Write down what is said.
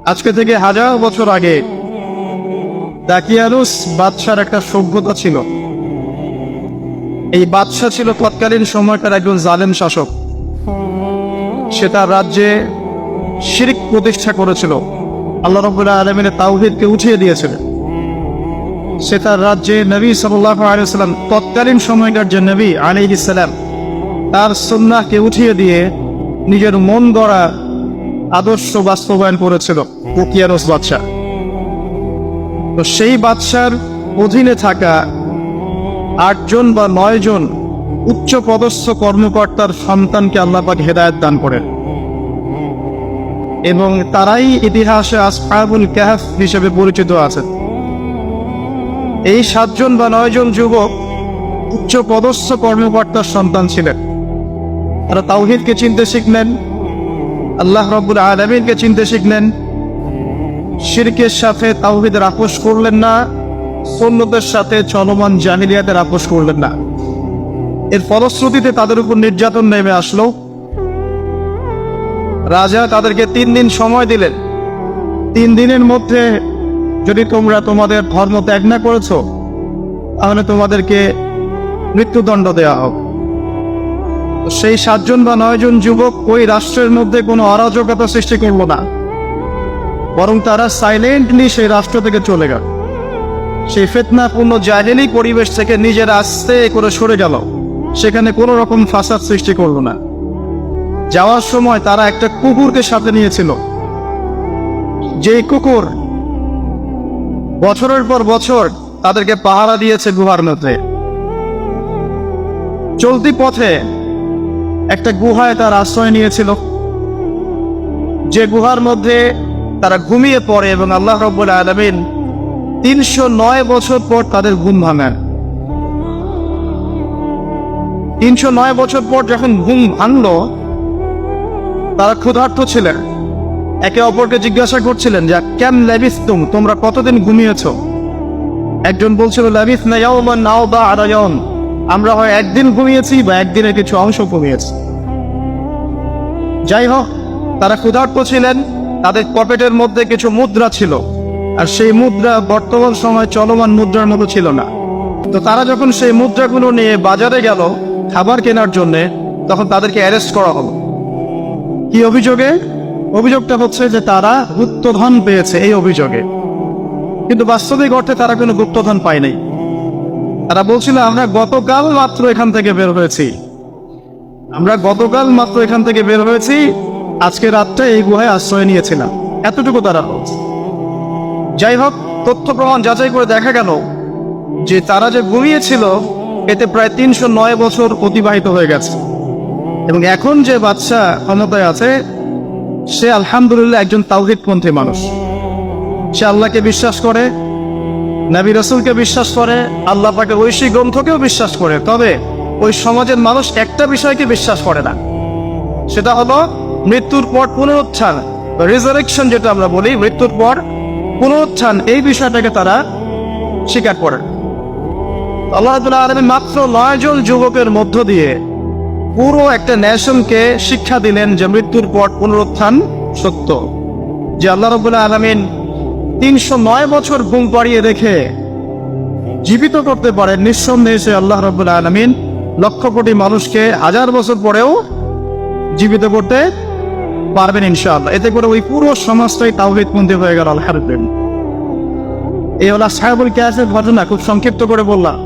আজকে থেকে হাজার বছর আগে দাকিয়ানুস বাদশার একটা সভ্যতা ছিল। এই বাদশা ছিল তৎকালীন সময়কার একজন জালেম শাসক। সে তার রাজ্যে শিরক প্রতিষ্ঠা করেছিল, আল্লাহ রাব্বুল আলামিনের তাওহীদকে উঠিয়ে দিয়েছিল। সে তার রাজ্যে নবী সাল্লাল্লাহু আলাইহি ওয়াসাল্লাম, তৎকালীন সময়কার যে নবী আলাইহিস সালাম, তার সুন্নাহকে উঠিয়ে দিয়ে নিজের মন গড়া আদর্শ বাস্তবায়ন করেছিল দাকিয়ানুস বাদশা। তো সেই বাদশার অধীনে থাকা 8 জন বা 9 জন উচ্চ পদস্থ কর্মকর্তার সন্তানকে আল্লাহ পাক হেদায়েত দান করেন, এবং তারাই ইতিহাসে আসহাবুল কাহফ হিসেবে পরিচিত আছেন। এই 7 জন বা 9 জন যুবক উচ্চ পদস্থ কর্মকর্তার সন্তান ছিলেন। তারা তাওহীদকে চিনতে শিখলেন, আল্লাহ রাব্বুল আলামিনকে চিনতে শিখলেন, শিরকের সাথে তাওহীদের আপোষ করলেন না, সুন্নতের সাথে চলমান জাহিলিয়াতের আপোষ করলেন না। এর ফলশ্রুতিতে তাদের উপর নির্যাতন নেমে আসলো। রাজা তাদেরকে 3 দিন সময় দিলেন। 3 দিনের মধ্যে যদি তোমরা তোমাদের ধর্ম ত্যাগ না করেছো, তাহলে তোমাদেরকে মৃত্যুদণ্ড দেওয়া হবে। সেই 7 জন বা 9 জন যুবক ওই রাষ্ট্রের মধ্যে কোনো অরাজকতা সৃষ্টি করলো না, বরং তারা সাইলেন্টলি সেই রাষ্ট্র থেকে চলে গেল। সেই ফিতনাপূর্ণ জাহেলি পরিবেশ থেকে নিজেরা আস্তে করে সরে গেল, সেখানে কোনো রকম ফাসাদ সৃষ্টি করলো না। যাওয়ার সময় তারা একটা কুকুরকে সাথে নিয়েছিল, যেই কুকুর বছরের পর বছর তাদেরকে পাহারা দিয়েছে গুহার মধ্যে। চলতি পথে একটা গুহায় তার আশ্রয় নিয়েছিল, যে গুহার মধ্যে তারা ঘুমিয়ে পড়ে, এবং আল্লাহ রাব্বুল আলামিন 309 বছর পর তাদের ঘুম ভাঙান। 309 বছর পর যখন ঘুম ভাঙলো, তারা ক্ষুধার্ত ছিলেন। একে অপরকে জিজ্ঞাসা করছিলেন যে কেম লাবিসতুম, তোমরা কতদিন ঘুমিয়েছ? একজন বলছিল লাবিসনা ইয়াওমান আও বা'দা ইয়াওম, আমরা হয় একদিন ঘুমিয়েছি বা একদিনের কিছু অংশ ঘুমিয়েছি। যাই হোক, তারা ক্ষুধার্ত ছিলেন, তাদের পকেটের মধ্যে কিছু মুদ্রা ছিল, আর সেই মুদ্রা বর্তমান সময় চলমান মুদ্রার মতো ছিল না। তো তারা যখন সেই মুদ্রাগুলো নিয়ে বাজারে গেল খাবার কেনার জন্য, তখন তাদেরকে অ্যারেস্ট করা হলো। কি অভিযোগে? অভিযোগটা হচ্ছে যে তারা গুপ্তধন পেয়েছে, এই অভিযোগে। কিন্তু বাস্তবিক অর্থে তারা কোনো গুপ্তধন পায় নাই। তারা বলছিল আমরা গতকাল মাত্র এখান থেকে বের হয়েছি, আজকে রাতটা এই গুহায় আশ্রয় নিয়েছিলাম, এতটুকু তারা বলছে। যাই হোক, তথ্য প্রমাণ যাচাই করে দেখা গেল যে তারা যে ঘুমিয়েছিল এতে প্রায় 309 বছর অতিবাহিত হয়ে গেছে। এবং এখন যে বাদশা ক্ষমতায় আছে, সে আলহামদুলিল্লাহ একজন তাওহীদপন্থী মানুষ। সে আল্লাহকে বিশ্বাস করে, নবী রাসূলকে বিশ্বাস করে, আল্লাহ পাকের ঐশী গ্রন্থকেও বিশ্বাস করে। তবে ওই সমাজের মানুষ একটা বিষয়কে বিশ্বাস করে না, সেটা হলো মৃত্যুর পর পুনরুত্থান, রিজারেকশন যেটা আমরা বলি, মৃত্যুর পর পুনরুত্থান, এই বিষয়টাকে তারা স্বীকার করে। আল্লাহ রাব্বুল আলামিন মাত্র 9 জন যুবকের মধ্য দিয়ে পুরো একটা নেশনকে শিক্ষা দিলেন যে মৃত্যুর পর পুনরুত্থান সত্য। যে আল্লাহ রাব্বুল আলামিন 309 বছর ঘুম পাড়িয়ে রেখে জীবিত করতে পারেন, নিঃসন্দেহে সে আল্লাহ রাব্বুল আলামিন লক্ষ কোটি মানুষকে 1000 বছর পরেও জীবিত করতে পারবেন ইনশাআল্লাহ। এতে করে ওই পুরো সমাজটাই তাওহীদপন্থী হয়ে গেল আলহামদুলিল্লাহ। এই হলো আসহাবুল কাহফের ঘটনা, খুব সংক্ষিপ্ত করে বললাম।